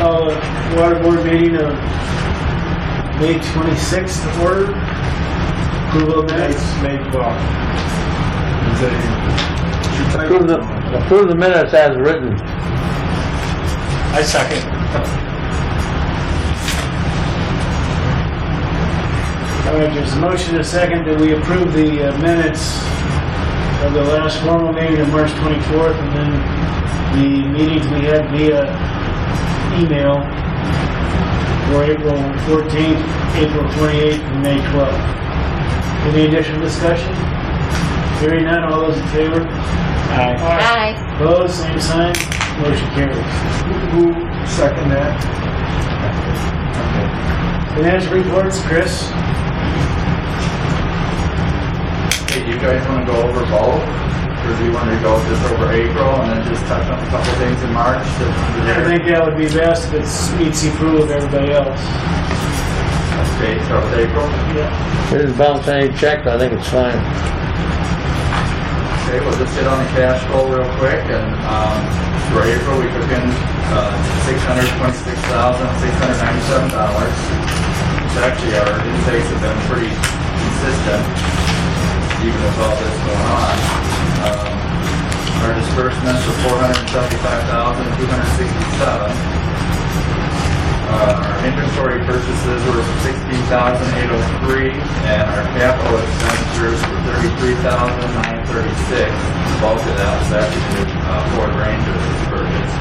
call the water board meeting of May 26th to order. Approval of minutes. May 12th. Approve the minutes as written. I second. All right, there's a motion and a second that we approve the minutes of the last formal meeting of March 24th, and then the meetings we had via email for April 14th, April 28th, and May 12th. Any additional discussion? Hearing none, all those in favor? Aye. Aye. Opposed, same sign. Motion carries. Who second that? Financial reports, Chris? Hey, do you guys want to go over both? Or do you want to go just over April and then just touch on a couple things in March? I think that would be best if it meets the approval of everybody else. Okay, start with April. Yeah. Didn't bounce any checks, I think it's fine. Okay, we'll just hit on the cash flow real quick. And for April, we took in $626,697. Which actually our intakes have been pretty consistent, even with all this going on. Our disbursements were $475,267. Our inventory purchases were $16,803, and our capital expenditures were $33,936. The bulk of that was actually the Ford Ranger that was purchased.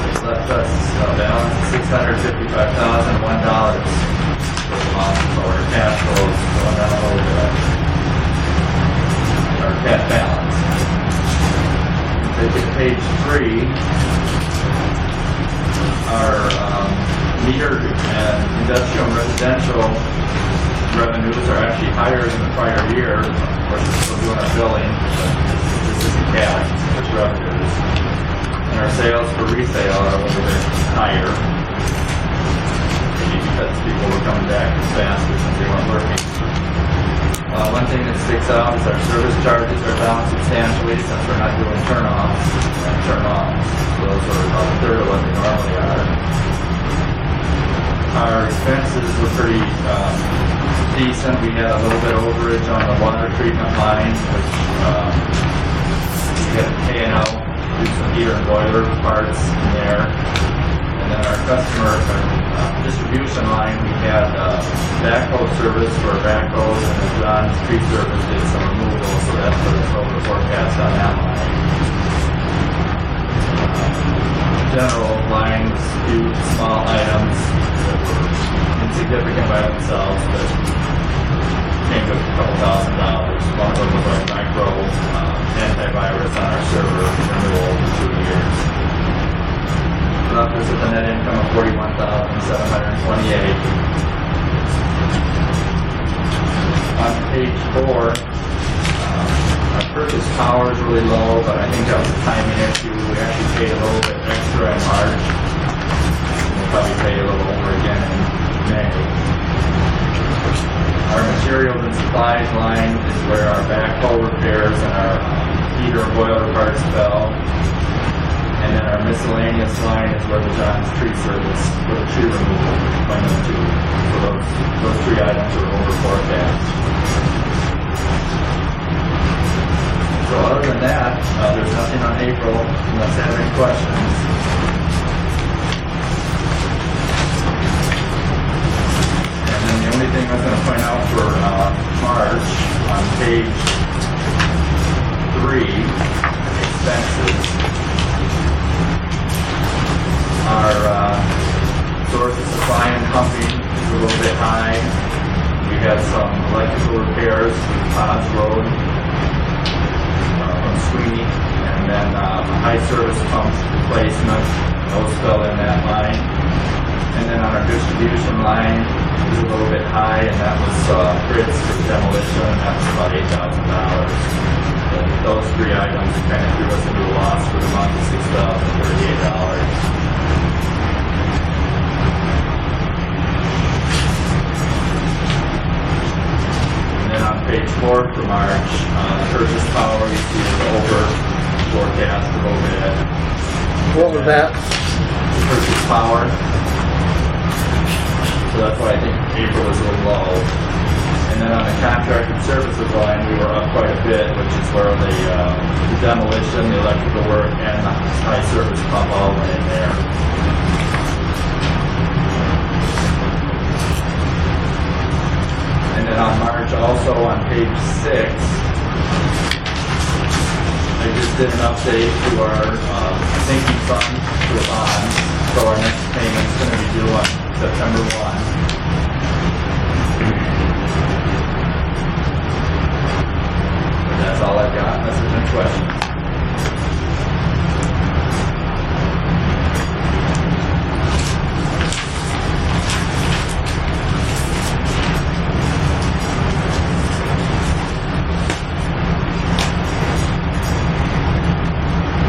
This left us a balance of $655,001 for the month, so our cash flow is going down a little bit. Our cash balance. Take it to page 3. Our meter and industrial and residential revenues are actually higher than the prior year. Of course, we're still doing our billing, but this isn't cash, it's revenues. And our sales for resale are a little bit higher, maybe because people were coming back faster since they weren't working. One thing that sticks out is our service charges are down substantially since we're not doing turn-offs and turn-offs. Those are about a third of what they normally are. Our expenses were pretty decent. We had a little bit of overage on the water treatment line, which we had to pay out, do some heater and boiler parts in there. And then our distribution line, we had backhoe service for our backhoes, and then John's tree service did some removal, so that's what the total forecast on that line. General line was a few small items that were insignificant by themselves, but came to a couple $1,000s. One of them was our micro antivirus on our server renewal for 2 years. Left us with a net income of $41,728. On page 4, our purchase power is really low, but I think that was a timing issue. We actually paid a little bit extra in March. We'll probably pay a little over again in May. Our materials and supplies line is where our backhoe repairs and our heater and boiler parts fell. And then our miscellaneous line is where the John's tree service for the tree removal went into. So those 3 items are over forecast. So other than that, there's nothing on April unless you have any questions. And then the only thing I was going to point out for March on page 3, expenses. Our source of supply and pumping is a little bit high. We had some electrical repairs with Todd's Road from Sweeney, and then high service pumps replacement. Those fell in that line. And then on our distribution line is a little bit high, and that was grids for demolition, and that was about $8,000. Those 3 items kind of threw us into a loss for the month of $6,038. On page 4 for March, purchase power you see is over forecast a little bit. What was that? purchase power. So that's why I think April was a little low. And then on the contracted services line, we were up quite a bit, which is where the demolition, the electrical work, and the high service pump all went in there. And then on March, also on page 6, I just did an update to our sinking fund to the bond. So our next payment's going to be due on September 1. That's all I've got, unless there's any questions.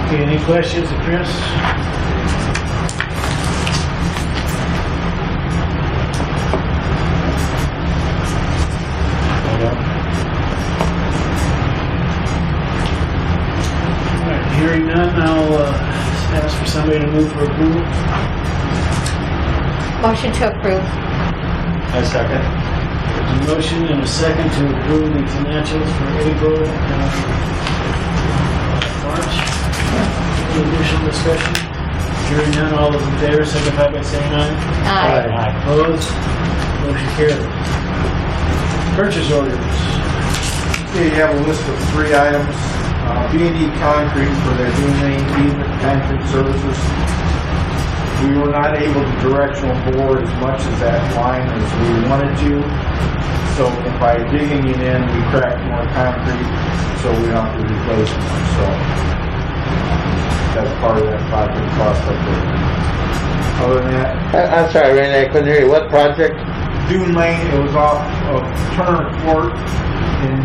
Okay, any questions of Chris? Hearing none, I'll ask for somebody to move for approval. Motion to approve. I second. There's a motion and a second to approve the financials for April and March. Any additional discussion? Hearing none, all those in favor signify by saying aye. Aye. Opposed? Motion carried. Purchase orders. Okay, you have a list of 3 items. B&E Concrete for their Dune Lane easement concrete services. We were not able to directional bore as much as that line as we wanted to. So by digging it in, we cracked more concrete, so we don't have to replace it. So that's part of that project cost up there. Other than that, I'm sorry, Randy, I couldn't hear you. What project? Dune Lane, it was off of Turner Court in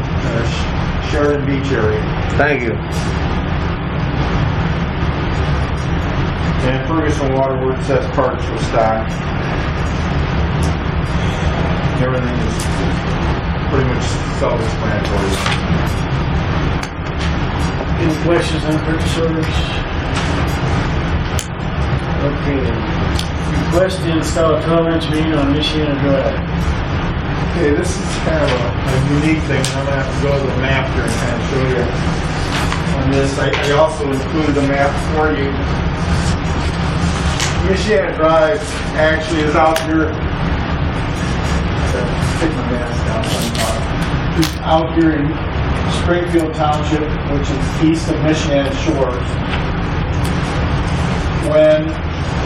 Sheridan Beach area. Thank you. And Ferguson Waterworks, that's parts for stock. Everything is pretty much self-explanatory. Any questions on purchase orders? Okay. Request to install a 12-inch main on Michiana Drive. Okay, this is kind of a unique thing. I'm going to have to go to the map here and kind of show you on this. I also included a map for you. Michiana Drive actually is out here. Take my mask down. It's out here in Springfield Township, which is east of Michiana Shores. When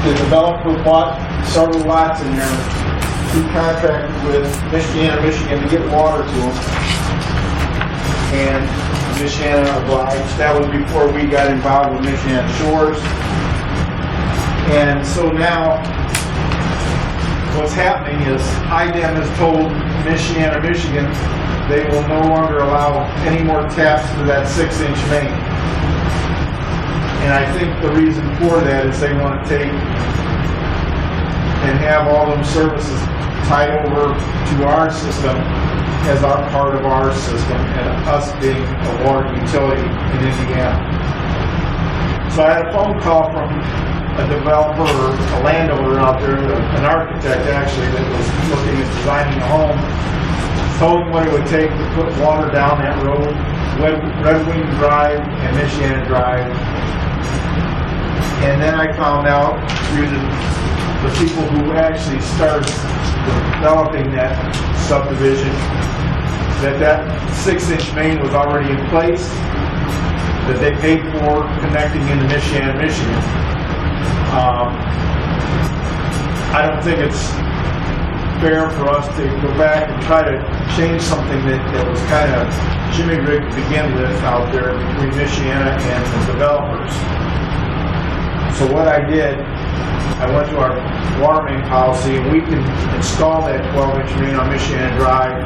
the developer bought several lots in there, he contracted with Michigan to get water to them, and Michiana obliged. That was before we got involved with Michiana Shores. And so now, what's happening is IDEM has told Michigan they will no longer allow any more taps to that 6-inch main. And I think the reason for that is they want to take and have all them services tied over to our system as our part of our system, and us being a water utility in Indiana. So I had a phone call from a developer, a landowner out there, an architect actually, that was looking at designing a home. Told him what it would take to put water down that road, Red Wing Drive and Michiana Drive. And then I found out through the people who actually started developing that subdivision that 6-inch main was already in place, that they paid for connecting into Michiana, Michigan. I don't think it's fair for us to go back and try to change something that was kind of jimmy-rigged to begin with out there between Michiana and the developers. So what I did, I went to our water main policy, and we can install that 12-inch main on Michiana Drive,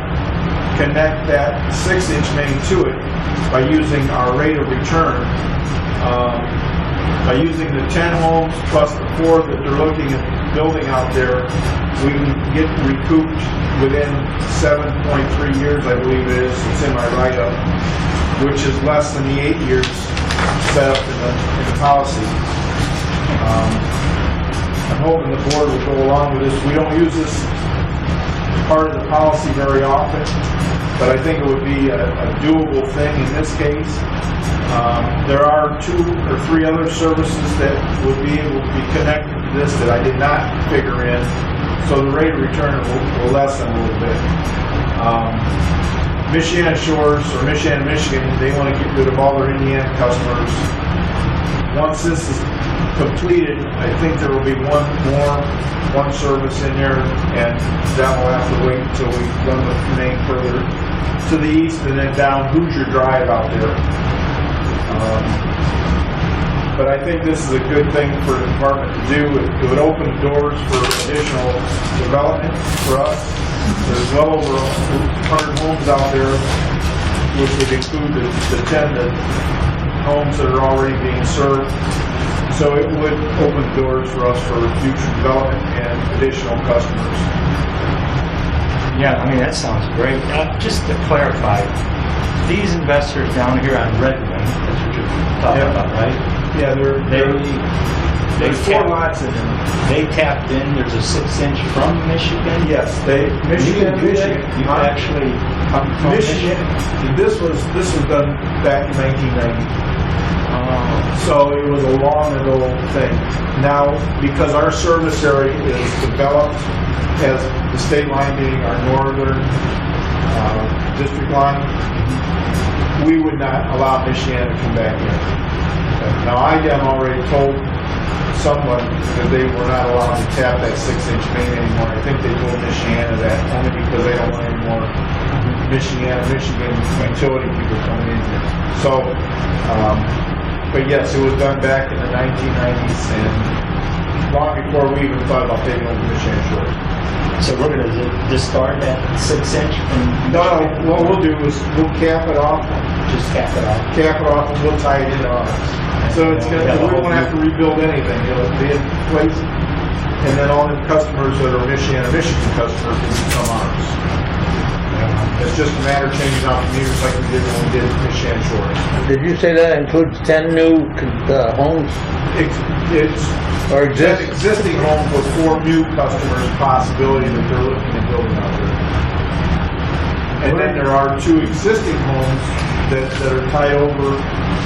connect that 6-inch main to it by using our rate of return. By using the 10 homes plus the 4 that they're looking at building out there, we can get recouped within 7.3 years, I believe it is. It's in my write-up, which is less than the 8 years set up in the policy. I'm hoping the board will go along with this. We don't use this part of the policy very often, but I think it would be a doable thing in this case. There are 2 or 3 other services that would be able to be connected to this that I did not figure in, so the rate of return will lessen a little bit. Michiana Shores or Michiana, Michigan, they want to get rid of all their Indiana customers. Once this is completed, I think there will be one service in there, and that will have to wait until we run the main further to the east and then down Hoosier Drive out there. But I think this is a good thing for the department to do. It would open doors for additional development for us. There's well over 100 homes out there, which would include the 10 homes that are already being served. So it would open doors for us for future development and additional customers. Yeah, I mean, that sounds great. Just to clarify, these investors down here on Redmond, that's what you're talking Yeah. about, right? Yeah, there's 4 lots in there. They tapped in, there's a 6-inch from Michigan? Yes, Michigan. You actually come from Michigan. This was done back in 1990. So it was a long ago thing. Now, because our service area is developed as the state line being our northern district line, we would not allow Michiana to come back in. Now, IDEM already told someone that they were not allowed to tap that 6-inch main anymore. I think they told Michiana that only because they don't want any more Michigan utility people coming in here. So, but yes, it was done back in the 1990s and long before we even thought about taking over Michigan Shores. So we're going to discard that 6-inch from... No, what we'll do is we'll cap it off, Just cap it off. and we'll tie it in on us. So it's gonna, we won't have to rebuild anything, it'll be in place. And then all the customers that are Michigan customers can become ours. It's just a matter of changing out the meters like we did when we did Michigan Shores. Did you say that includes 10 new homes It's or that exist? existing home with 4 new customers possibility that they're looking at building out there. And then there are 2 existing homes that are tied over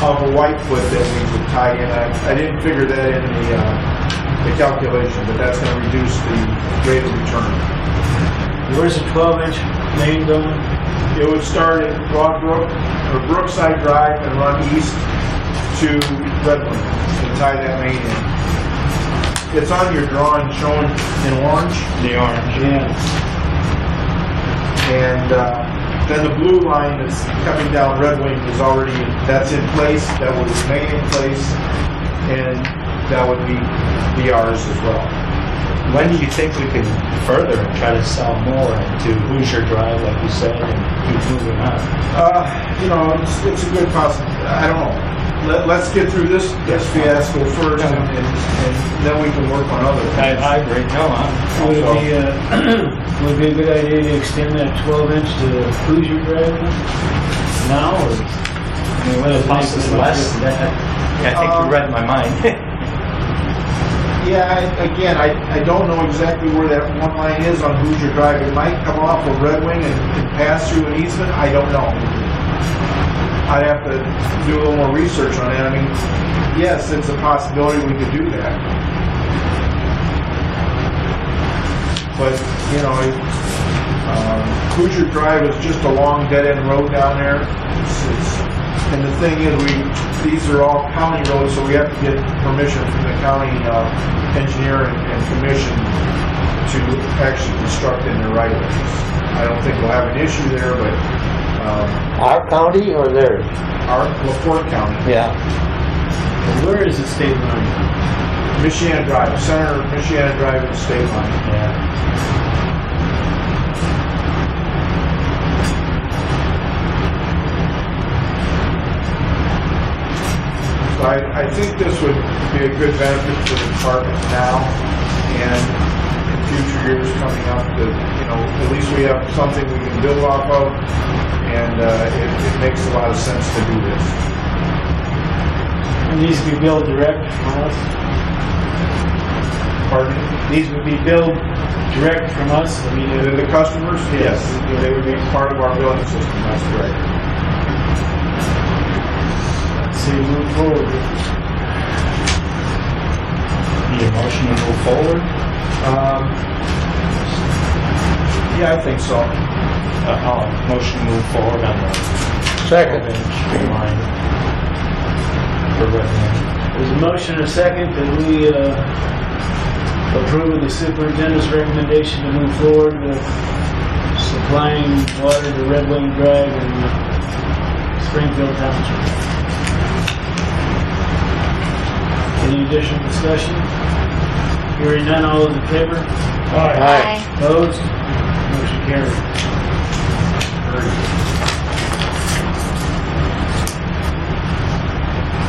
off a Whitefoot that we would tie in. I didn't figure that in the calculation, but that's going to reduce the rate of return. Where's the 12-inch main going? It would start at Broadbrook or Brookside Drive and run east to Redmond and tie that main in. It's on your drawing shown in orange. The orange. Yeah. And then the blue line that's coming down Red Wing is already, that's in place, that would remain in place, and that would be ours as well. When do you think we can further and try to sell more into Hoosier Drive, like you said, and keep moving on? You know, it's a good possibility. I don't know. Let's get through this fiasco first, and then we can work on other things. I agree. No, Would it be a good idea to extend that 12-inch to Hoosier Drive now, or? I mean, what is possibly less than that. I think you read my mind. Yeah, I don't know exactly where that one line is on Hoosier Drive. It might come off of Red Wing and pass through an easement. I don't know. I'd have to do a little more research on it. I mean, yes, it's a possibility we could do that. But, you know, Hoosier Drive is just a long dead-end road down there. And the thing is, these are all county roads, so we have to get permission from the county engineer and commission to actually construct in their right-of-ways. I don't think we'll have an issue there, but Our county or theirs? our LaPorte County, Yeah. Where is the state line? Michiana Drive, center of Michiana Drive and the state line. So I think this would be a good benefit for the department now and in future years coming up that, you know, at least we have something we can build off of, and it makes a lot of sense to do this. It needs to be billed direct from us. Pardon? These would be billed direct from us. I mean, The customers, yes, Yes. they would be part of our billing system, that's correct. let's see, move forward. Need a motion to move forward? Yeah, I think so. Motion to move forward on the Second. line for revenue. There's a motion and a second that we approve of the superintendent's recommendation to move forward with supplying water to Red Wing Drive and Springfield Township. Any additional discussion? Hearing none, all those in favor? Aye. Opposed? Motion carried.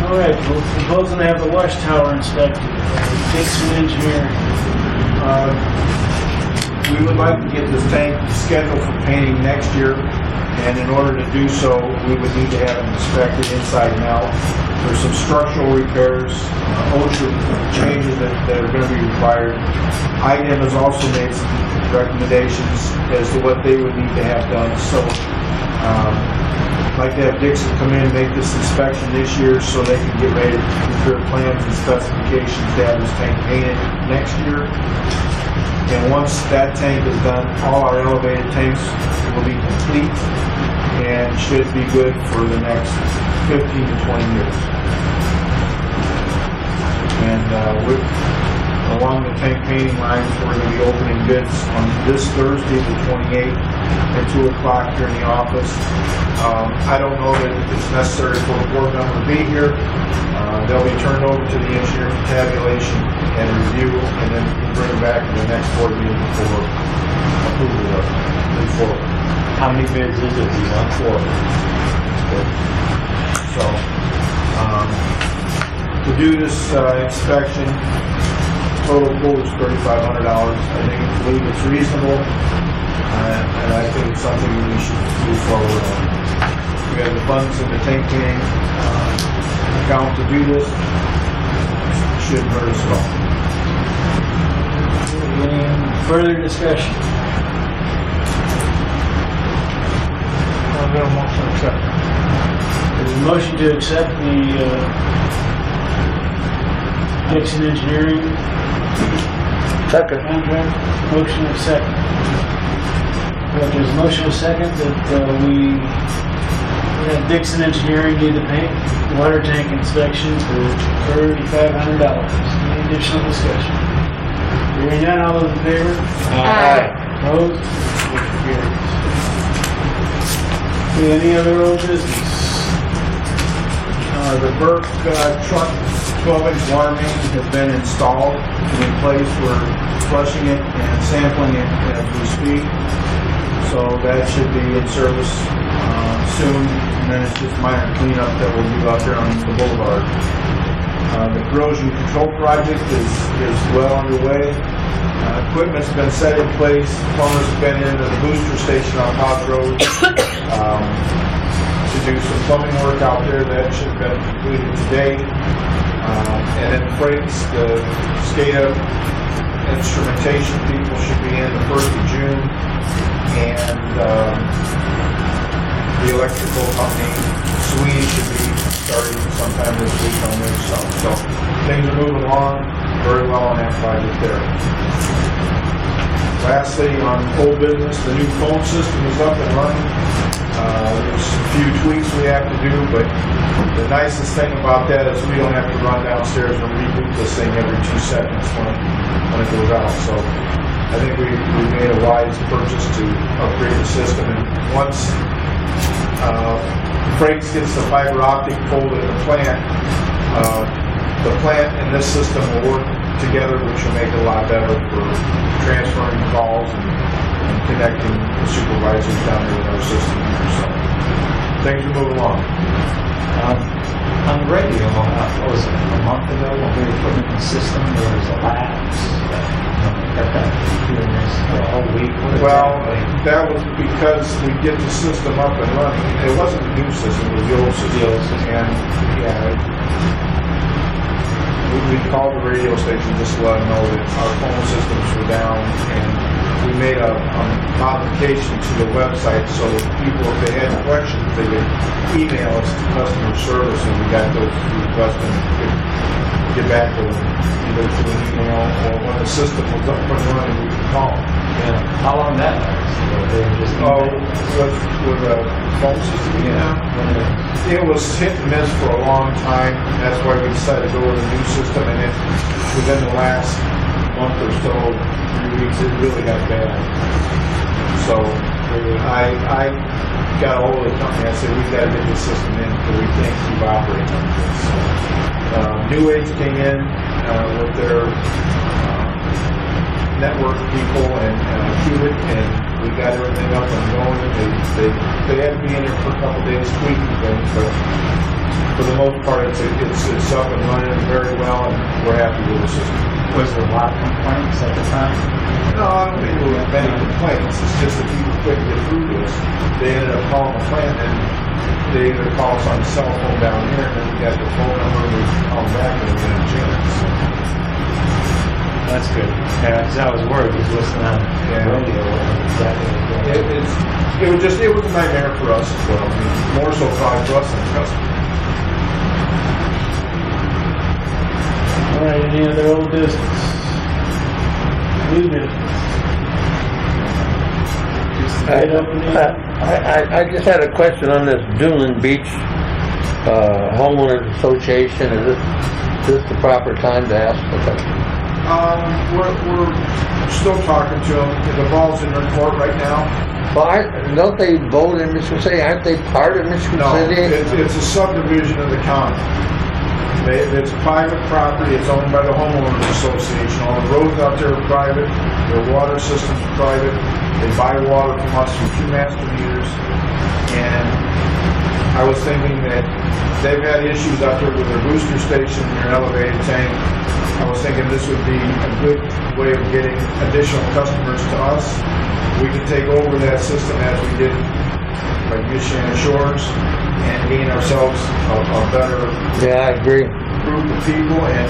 All right, we're proposing to have the wash tower inspected. Dixon Engineering. We would like to get this tank scheduled for painting next year, and in order to do so, we would need to have it inspected inside and out. There's some structural repairs, OSHA changes that are going to be required. IDEM has also made some recommendations as to what they would need to have done. So, I'd like to have Dixon come in and make this inspection this year so they can get ready to prepare plans and specifications to have this tank painted next year. And once that tank is done, all our elevated tanks will be complete and should be good for the next 15 to 20 years. And along the tank painting lines, we're going to be opening bids on this Thursday, the 28th, at 2 o'clock here in the office. I don't know that it's necessary for the board member to be here. They'll be turned over to the engineer for tabulation and review, and then we'll bring them back to the next board meeting for approval of move forward. How many bids is it? You want four? So, to do this inspection, total quote is $3,500. I believe it's reasonable, and I think it's something we should move forward on. We have the funds in the tank painting account to do this. Shouldn't hurt us at all. Any further discussion? I'll get a motion to accept. There's a motion to accept the Dixon Engineering Second. contract. Motion and second. Well, there's a motion and second that we have Dixon Engineering do the water tank inspection for $3,500. Any additional discussion? Hearing none, all those in favor? Aye. Opposed? Motion carries. Any other old business? The Burke truck 12-inch water main has been installed in place. We're flushing it and sampling it as we speak. So that should be in service soon, and then it's just minor cleanup that we'll do out there on the boulevard. The corrosion control project is well underway. Equipment's been set in place. Plumbers have been into the booster station on House Road to do some plumbing work out there. That should have been completed today. And then freights, the SCADA instrumentation people should be in the 1st of June. And the electrical company, Swede, should be starting sometime this week on their stuff. So things are moving along very well on that project there. Lastly, on old business, the new phone system is up and running. There's a few tweaks we have to do, but the nicest thing about that is we don't have to run downstairs and reboot this thing every 2 seconds when it goes out. So I think we made a wise purchase to upgrade the system. And once Frakes gets the fiber optic pulled in the plant and this system will work together, which will make it a lot better for transferring calls and connecting the supervisors down there with our system here. So things are moving along. On the radio, what was it, a month ago when we were putting in the system, there was a lapse. Got that doing this for a whole week. Well, that was because we get the system up and running. It wasn't the new system, it was the old system. And yeah, we called the radio station just to let them know that our phone systems were down, and we made a modification to the website so people, if they had questions, they could email us to customer service, and we got those requests and could get back to them either through an email or when the system was up and running, we could call them. Yeah. How long that lasts? They were just Oh, with a phone system, it was hit and miss for a long time. That's why we decided to go with a new system, and then within the last month or so, 3 weeks, it really got bad. So I got a hold of the company. I said, we've got to get this system in because we can't keep operating like this. So, New Age came in with their network people and Cubic, and we got everything up and going. They had to be in there for a couple of days tweaking things, but for the most part, it's up and running very well, and we're happy with the system. Was there a lot of complaints at the time? No, I don't think there were many complaints. It's just that people couldn't get through to us. They ended up calling the plant, and they either call us on the cell phone down here, and then we got the phone number, and we call them back, and we get a chance. So, That's good. Yeah, 'cause I was worried, he was listening on the radio. Exactly. it was a nightmare for us as well. I mean, more so probably for us than the customer. All right, any other old business? New business? Just I, get up and in. I just had a question on this Duneland Beach Homeowners Association. Is this the proper time to ask for that? We're still talking to them. The ball's in their court right now. Well, don't they vote in Michigan City? Aren't they part of Michigan No, City? it's a subdivision of the county. It's private property. It's owned by the homeowners association. All the roads out there are private. Their water system's private. They buy water from us through 2 master meters. And I was thinking that they've had issues out there with their booster station and their elevated tank. I was thinking this would be a good way of getting additional customers to us. We could take over that system as we did by Michigan Shores and gain ourselves a better Yeah, I agree. group of people and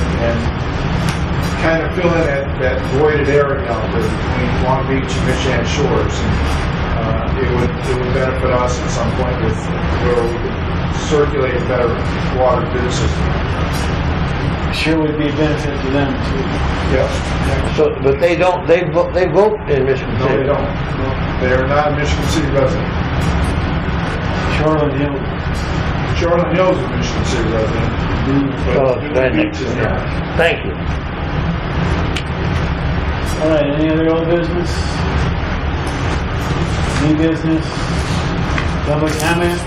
kind of fill in that voided area out there between Long Beach and Michigan Shores. And it would benefit us at some point with where we could circulate a better water through the system. Sure would be a benefit to them too. Yes. So, but they don't. They vote in Michigan No, City. they don't. They are not a Michigan City resident. Shoreland Hill. Charlotte Hills is a Michigan City resident. But Oh, Newton thank Beach is you. not. Thank you. All right, any other old business? New business? Public comment?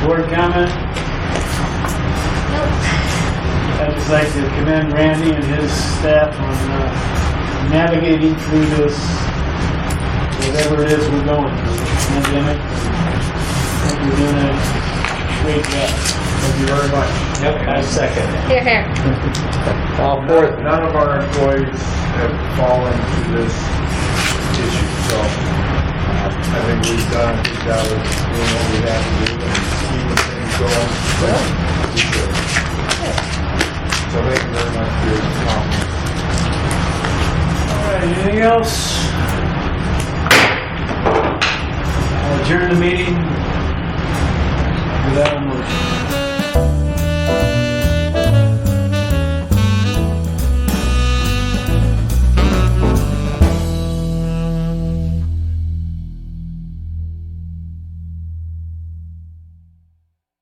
Board comment? I'd just like to commend Randy and his staff on navigating through this, whatever it is we're going through, this pandemic. I think you're doing a great job. Thank you very much. Yep, I second it. Here, here. All for None of our employees have fallen to this issue, so I think we've done a good job of doing what we have to do and keeping things going. We should. So thank you very much for your comments. All right, anything else? I'll adjourn the meeting without a